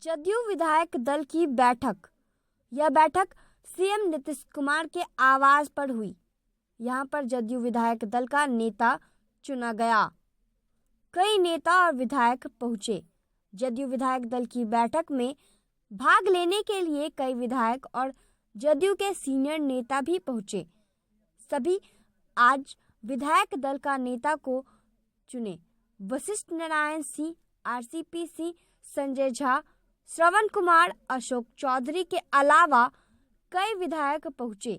जदयू विधायक दल की बैठक। यह बैठक सीएम नीतीश कुमार के आवास पर हुई। यहां पर जदयू विधायक दल का नेता चुना गया। कई नेता और विधायक पहुंचे। जदयू विधायक दल की बैठक में भाग लेने के लिए कई विधायक और जदयू के सीनियर नेता भी पहुंचे। सभी आज विधायक दल का नेता को चुने। वशिष्ठ नारायण सिंह, आरसीपी सिंह, संजय झा, श्रवण कुमार, अशोक चौधरी के अलावा कई विधायक पहुंचे।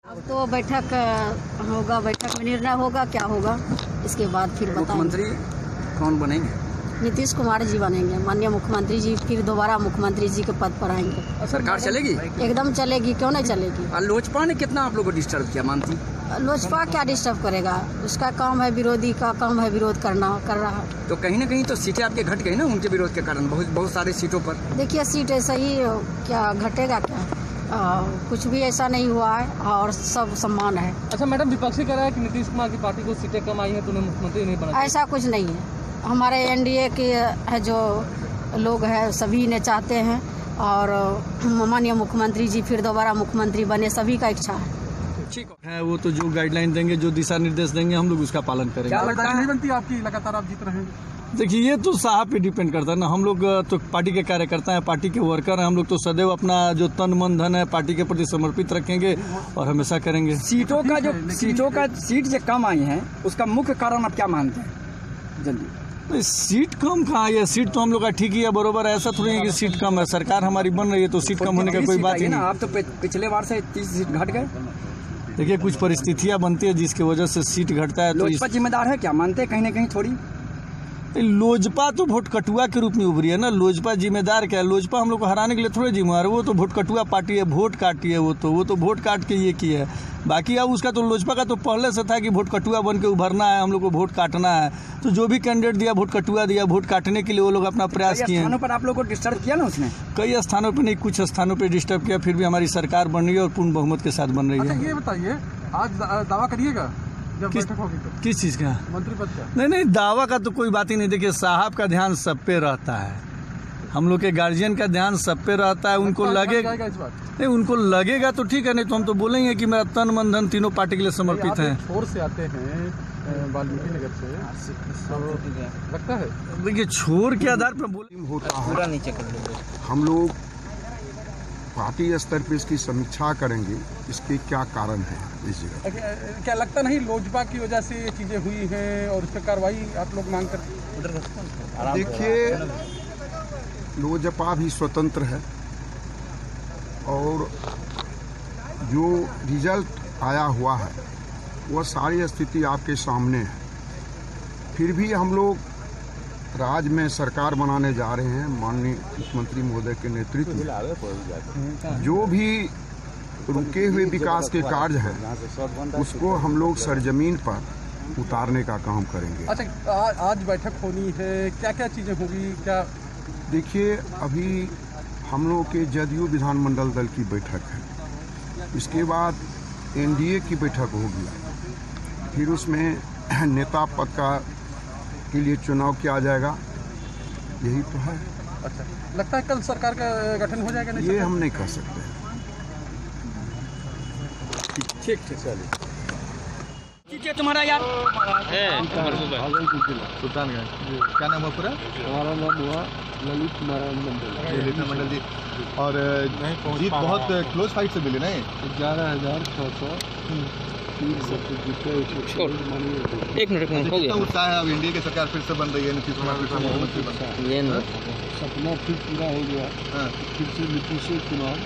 अब तो बैठक होगा, बैठक में निर्णय होगा क्या होगा, इसके बाद फिर बताएंगे। मुख्यमंत्री कौन बनेंगे? नीतीश कुमार जी बनेंगे, माननीय मुख्यमंत्री जी फिर दोबारा मुख्यमंत्री जी के पद पर आएंगे। सरकार चलेगी? एकदम चलेगी, क्यों नहीं चलेगी। लोजपा ने कितना आप लोग को डिस्टर्ब किया मानती? लोजपा क्या डिस्टर्ब करेगा, उसका काम है, विरोधी का काम है विरोध करना, कर रहा है। तो कहीं ना कहीं तो सीटें आपके घट गई ना उनके विरोध के कारण, बहुत सारे सीटों पर। देखिए सीट ऐसा ही क्या घटेगा क्या, कुछ भी ऐसा नहीं हुआ है और सब सम्मान है। अच्छा मैडम, विपक्षी कह रहा है कि नीतीश कुमार की पार्टी को सीटें कम आई हैं तो उन्हें मुख्यमंत्री नहीं बना। ऐसा कुछ नहीं है। हमारे एनडीए के है जो लोग हैं सभी ने चाहते हैं और माननीय मुख्यमंत्री जी फिर दोबारा मुख्यमंत्री बने, सभी का इच्छा है। ठीक है वो तो जो गाइडलाइन देंगे, जो दिशा निर्देश देंगे, हम लोग उसका पालन करेंगे। क्या लगता नहीं बनती आपकी, लगातार आप जीत रहे हैं? देखिए ये तो साहब पे डिपेंड करता है ना। हम लोग तो पार्टी के कार्यकर्ता हैं, पार्टी के वर्कर हैं। हम लोग तो सदैव अपना जो तन मन धन है पार्टी के प्रति समर्पित रखेंगे और हमेशा करेंगे। सीट जो कम आई है उसका मुख्य कारण आप क्या मानते हैं? जल्दी सीट कम कहाँ है? सीट तो हम लोग का ठीक ही है, बरोबर है। ऐसा थोड़ी है कि सीट कम है। सरकार हमारी बन रही है तो सीट कम होने का कोई बात ही नहीं। आप तो पिछले बार से 30 सीट घट गए। देखिए कुछ परिस्थितियां बनती है जिसकी वजह से सीट घटता है। लोजपा जिम्मेदार है क्या मानते हैं? कहीं ना कहीं थोड़ी लोजपा तो वोट कटुआ के रूप में उभरी है ना। लोजपा जिम्मेदार क्या है? लोजपा हम लोग को हराने के लिए थोड़े जिम्मेदार है। वो तो वोट कटुआ पार्टी है, वोट काटी है। वो तो वोट काट के ये की है। बाकी अब उसका तो लोजपा का तो पहले से था कि वोट कटुआ बन के उभरना है, हम लोग को वोट काटना है। तो जो भी कैंडिडेट दिया वोट कटुआ दिया, वोट काटने के लिए वो लोग अपना प्रयास किए हैं। पर आप लोग को डिस्टर्ब किया ना उसने? कई स्थानों पर नहीं, कुछ स्थानों पर डिस्टर्ब किया। फिर भी हमारी सरकार बन रही है और पूर्ण बहुमत के साथ बन रही है। ये बताइए, आज दावा करिएगा जब बैठक होगी तो? किस चीज़ का? मंत्री पद का? नहीं, दावा का तो कोई बात ही नहीं। देखिए साहब का ध्यान सब पे रहता है, हम लोग के गार्जियन का ध्यान सब पे रहता है। उनको लगेगा नहीं, उनको लगेगा तो ठीक है, नहीं तो हम तो बोलेंगे कि मेरा तन मन धन तीनों पार्टी के लिए समर्पित है। छोर से आते हैं वाल्मीकि नगर से, लगता है देखिए छोर के आधार पर बोले होता है। हम लोग पार्टी स्तर पे इसकी समीक्षा करेंगे, इसके क्या कारण है इस जगह। क्या लगता नहीं लोजपा की वजह से ये चीजें हुई हैं और उस पर कार्रवाई आप लोग मांग कर? देखिए लोजपा भी स्वतंत्र है और जो रिजल्ट आया हुआ है वह सारी स्थिति आपके सामने है। फिर भी हम लोग राज्य में सरकार बनाने जा रहे हैं माननीय मुख्यमंत्री महोदय के नेतृत्व में। जो भी रुके हुए विकास के कार्य हैं उसको हम लोग सरजमीन पर उतारने का काम करेंगे। अच्छा आज बैठक होनी है, क्या क्या चीजें होगी क्या? देखिए अभी हम लोग के जदयू विधानमंडल दल की बैठक है, इसके बाद एनडीए की बैठक होगी, फिर उसमें नेता पद का के लिए चुनाव किया जाएगा, यही तो है। अच्छा लगता है कल सरकार का गठन हो जाएगा? नहीं ये हम नहीं कह सकते। ठीक चलिए। ठीक है तुम्हारा यार सुल्तानगंज। क्या नाम है पूरा? हमारा नाम हुआ ललित नारायण मंडल जी। और जीत बहुत क्लोज फाइट से मिली नहीं? 11,600 एक मिनट हो गया। उत्साह है अब इंडिया की सरकार फिर से बन रही है, नीतीश कुमार फिर से मुख्यमंत्री बन रहे हैं। सपना फिर पूरा हो गया। फिर से नीतीश कुमार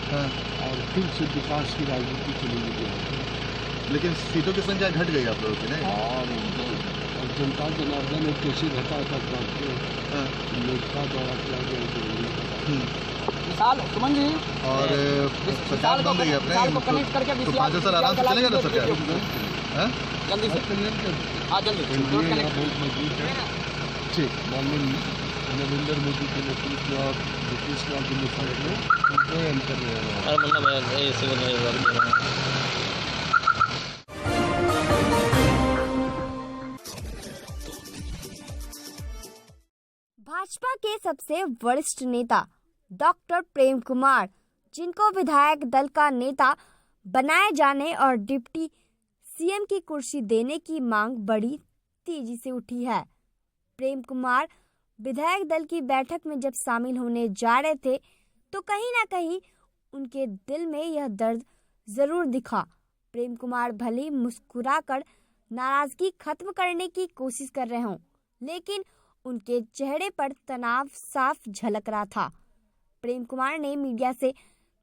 और फिर से विकास की राजनीति चलेगी। लेकिन सीटों की संख्या घट गई आप लोगों की नहीं? और जनता जनार्दन ने कैसे घटा सकता है, लोजपा द्वारा किया गया। सुमन जी और सरकार बन रही है अपने, तो 5 साल आराम से चलेगा ना सरकार? जल्दी से बहुत मजबूत है। ठीक माननीय नरेंद्र मोदी के नेतृत्व और नीतीश कुमार के नेतृत्व में कोई अंतर नहीं है। भाजपा के सबसे वरिष्ठ नेता डॉक्टर प्रेम कुमार, जिनको विधायक दल का नेता बनाए जाने और डिप्टी सीएम की कुर्सी देने की मांग बड़ी तेजी से उठी है। प्रेम कुमार विधायक दल की बैठक में जब शामिल होने जा रहे थे तो कहीं ना कहीं उनके दिल में यह दर्द जरूर दिखा। प्रेम कुमार भले मुस्कुराकर नाराजगी खत्म करने की कोशिश कर रहे हों, लेकिन उनके चेहरे पर तनाव साफ झलक रहा था। प्रेम कुमार ने मीडिया से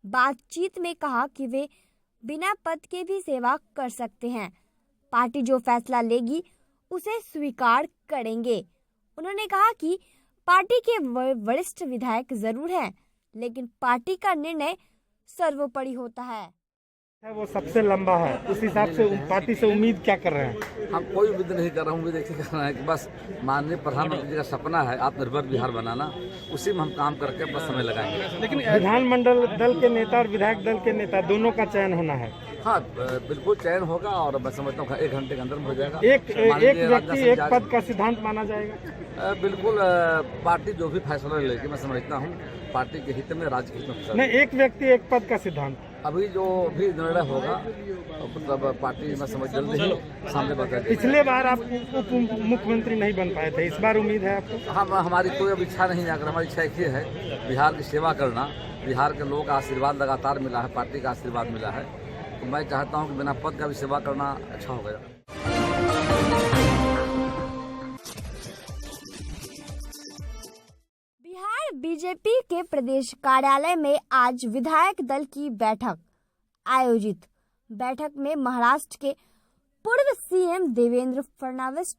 बातचीत में कहा कि वे बिना पद के भी सेवा कर सकते हैं। पार्टी जो फैसला लेगी उसे स्वीकार करेंगे। उन्होंने कहा कि पार्टी के वरिष्ठ विधायक जरूर हैं, लेकिन पार्टी का निर्णय सर्वोपरि होता है। वो सबसे लंबा है, उस हिसाब से पार्टी से उम्मीद क्या कर रहे हैं? हम कोई उम्मीद नहीं कर रहे हैं। उम्मीद ऐसी कर रहे हैं कि बस माननीय प्रधानमंत्री जी का सपना है आत्मनिर्भर बिहार बनाना, उसी में हम काम करके बस समय लगाएंगे। लेकिन विधानमंडल दल के नेता और विधायक दल के नेता दोनों का चयन होना है। हाँ, बिल्कुल चयन होगा और मैं समझता हूँ 1 घंटे के अंदर हो जाएगा। एक व्यक्ति एक पद का सिद्धांत माना जाएगा। बिल्कुल, पार्टी जो भी फैसला लेगी मैं समझता हूँ पार्टी के हित में, राज्य के हित में। नहीं, एक व्यक्ति एक पद का सिद्धांत अभी जो भी निर्णय होगा मतलब पार्टी में समझ जल्दी ही सामने बताएगी। पिछले बार आप उप मुख्यमंत्री नहीं बन पाए थे, इस बार उम्मीद है आपको? हम हमारी कोई अब इच्छा नहीं है। अगर हमारी इच्छा एक ही है बिहार की सेवा करना, बिहार के लोगों का आशीर्वाद लगातार मिला है, पार्टी का आशीर्वाद मिला है, तो मैं चाहता हूं कि बिना पद का भी सेवा करना अच्छा हो गया। बिहार बीजेपी के प्रदेश कार्यालय में आज विधायक दल की बैठक आयोजित। बैठक में महाराष्ट्र के पूर्व सीएम देवेंद्र फडणवीस,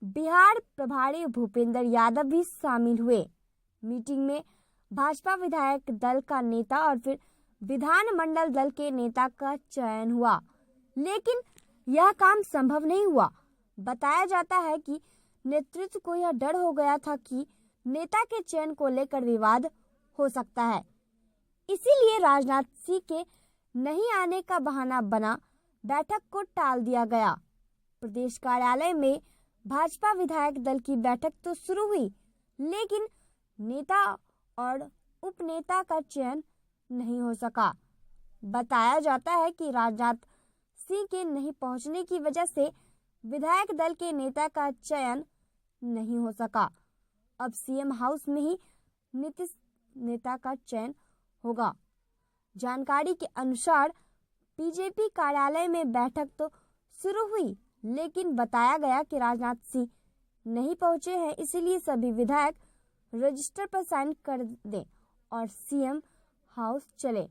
बिहार प्रभारी भूपेंद्र यादव भी शामिल हुए। मीटिंग में भाजपा विधायक दल का नेता और फिर विधानमंडल दल के नेता का चयन हुआ, लेकिन यह काम संभव नहीं हुआ। बताया जाता है कि नेतृत्व को यह डर हो गया था कि नेता के चयन को लेकर विवाद हो सकता है, इसीलिए राजनाथ सिंह के नहीं आने का बहाना बना बैठक को टाल दिया गया। प्रदेश कार्यालय में भाजपा विधायक दल की बैठक तो शुरू हुई, लेकिन नेता और उपनेता का चयन नहीं हो सका। बताया जाता है कि राजनाथ सिंह के नहीं पहुंचने की वजह से विधायक दल के नेता का चयन नहीं हो सका। अब सीएम हाउस में ही नीतीश नेता का चयन होगा। जानकारी के अनुसार बीजेपी कार्यालय में बैठक तो शुरू हुई, लेकिन बताया गया कि राजनाथ सिंह नहीं पहुंचे हैं, इसलिए सभी विधायक रजिस्टर पर साइन कर दें और सीएम हाउस चले।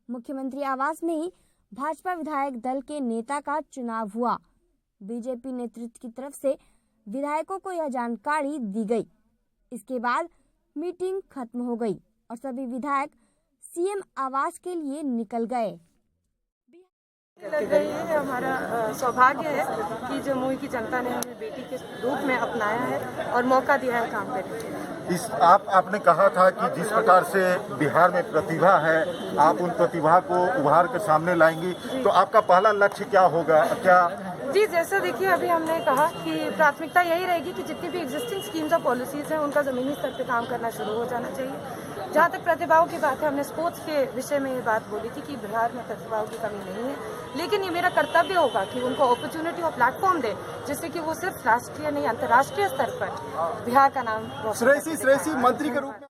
मुख्यमंत्री आवास में ही भाजपा विधायक दल के नेता का चुनाव हुआ। बीजेपी नेतृत्व की तरफ से विधायकों को यह जानकारी दी गई। इसके बाद मीटिंग खत्म हो गई और सभी विधायक सीएम आवास के लिए निकल गए। लग रही है, हमारा सौभाग्य है कि जमुई की जनता ने हमें बेटी के रूप में अपनाया है और मौका दिया है काम करने के लिए। आपने कहा था कि जिस प्रकार से बिहार में प्रतिभा है, आप उन प्रतिभा को उभार कर सामने लाएंगी, तो आपका पहला लक्ष्य क्या होगा? जी, जैसा देखिए अभी हमने कहा कि प्राथमिकता यही रहेगी कि जितनी भी एग्जिस्टिंग स्कीम्स और पॉलिसीज़ हैं उनका ज़मीनी स्तर पे काम करना शुरू हो जाना चाहिए। जहाँ तक प्रतिभाओं की बात है, हमने स्पोर्ट्स के विषय में ये बात बोली थी कि बिहार में प्रतिभाओं की कमी नहीं है, लेकिन ये मेरा कर्तव्य होगा कि उनको अपॉर्चुनिटी और प्लेटफॉर्म दे, जिससे कि वो सिर्फ राष्ट्रीय नहीं अंतर्राष्ट्रीय स्तर पर बिहार का नाम श्रेयसी मंत्री के रूप में